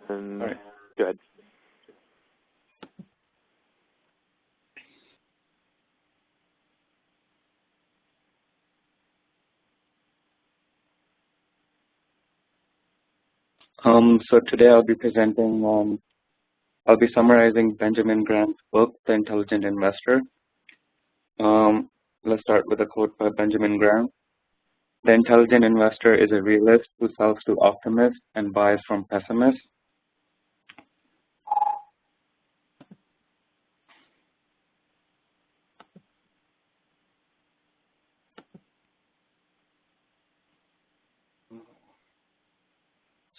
And All right. good. So today I'll be presenting, I'll be summarizing Benjamin Graham's book, The Intelligent Investor. Let's start with a quote by Benjamin Graham. The intelligent investor is a realist who sells to optimists and buys from pessimists.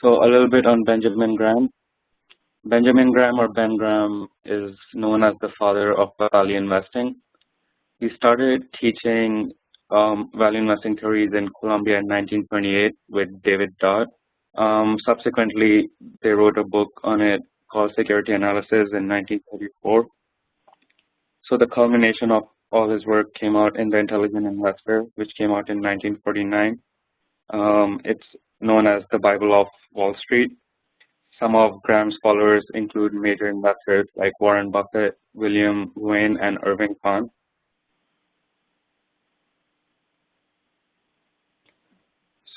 So a little bit on Benjamin Graham. Benjamin Graham, or Ben Graham, is known as the father of value investing. He started teaching value investing theories in Columbia in 1928 with David Dodd. Subsequently, they wrote a book on it called Security Analysis in 1934. So the culmination of all his work came out in The Intelligent Investor, which came out in 1949. It's known as the Bible of Wall Street. Some of Graham's followers include major investors like Warren Buffett, William, Wayne, and Irving Kahn.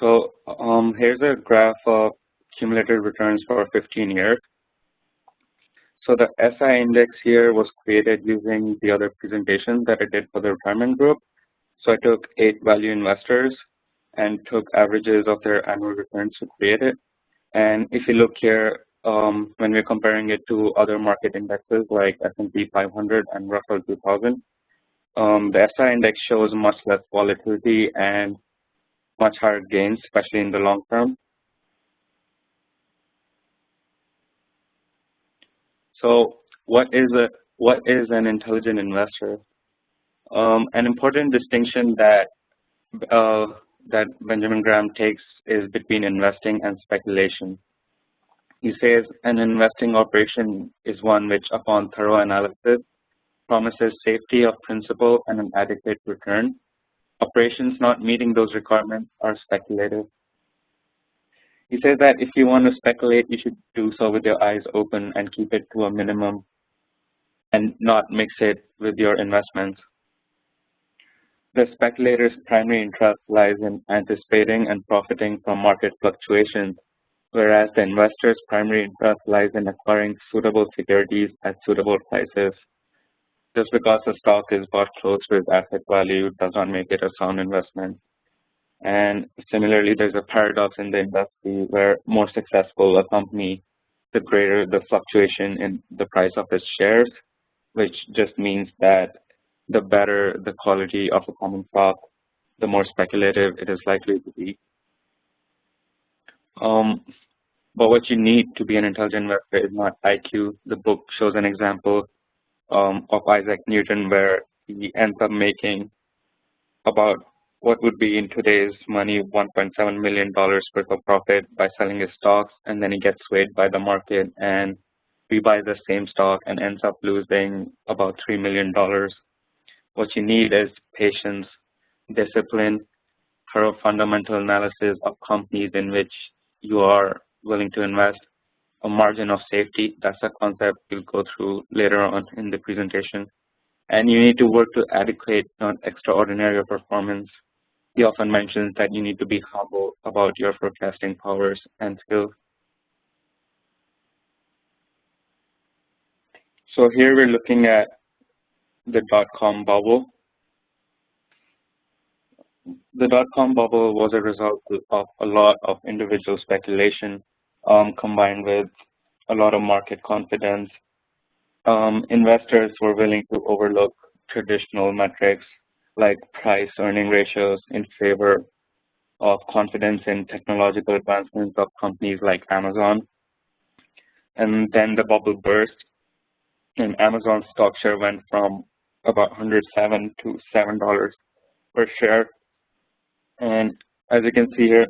So here's a graph of cumulative returns for 15 years. So the SI index here was created using the other presentation that I did for the retirement group. So I took 8 value investors and took averages of their annual returns to create it. And if you look here, when we're comparing it to other market indexes like S&P 500 and Russell 2000, the SI index shows much less volatility and much higher gains, especially in the long term. So what is an intelligent investor? An important distinction that Benjamin Graham takes is between investing and speculation. He says an investing operation is one which, upon thorough analysis, promises safety of principal and an adequate return. Operations not meeting those requirements are speculative. He says that if you want to speculate, you should do so with your eyes open and keep it to a minimum and not mix it with your investments. The speculator's primary interest lies in anticipating and profiting from market fluctuations, whereas the investor's primary interest lies in acquiring suitable securities at suitable prices. Just because a stock is bought close to its asset value does not make it a sound investment. And similarly, there's a paradox in the industry where more successful a company, the greater the fluctuation in the price of its shares, which just means that the better the quality of a common stock, the more speculative it is likely to be. But what you need to be an intelligent investor is not IQ. The book shows an example of Isaac Newton where he ends up making about what would be in today's money $1.7 million worth of profit by selling his stocks, and then he gets swayed by the market and rebuys the same stock and ends up losing about $3 million. What you need is patience, discipline, thorough fundamental analysis of companies in which you are willing to invest, a margin of safety. That's a concept we'll go through later on in the presentation. And you need to work to adequate, not extraordinary performance. He often mentions that you need to be humble about your forecasting powers and skills. So here we're looking at the dot-com bubble. The dot-com bubble was a result of a lot of individual speculation combined with a lot of market confidence. Investors were willing to overlook traditional metrics like price-earning ratios in favor of confidence in technological advancements of companies like Amazon. And then the bubble burst, and Amazon's stock share went from about $107 to $7 per share. And as you can see here,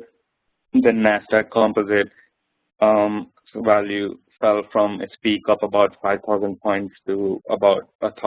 the NASDAQ composite value fell from its peak of about 5,000 points to about 1,000.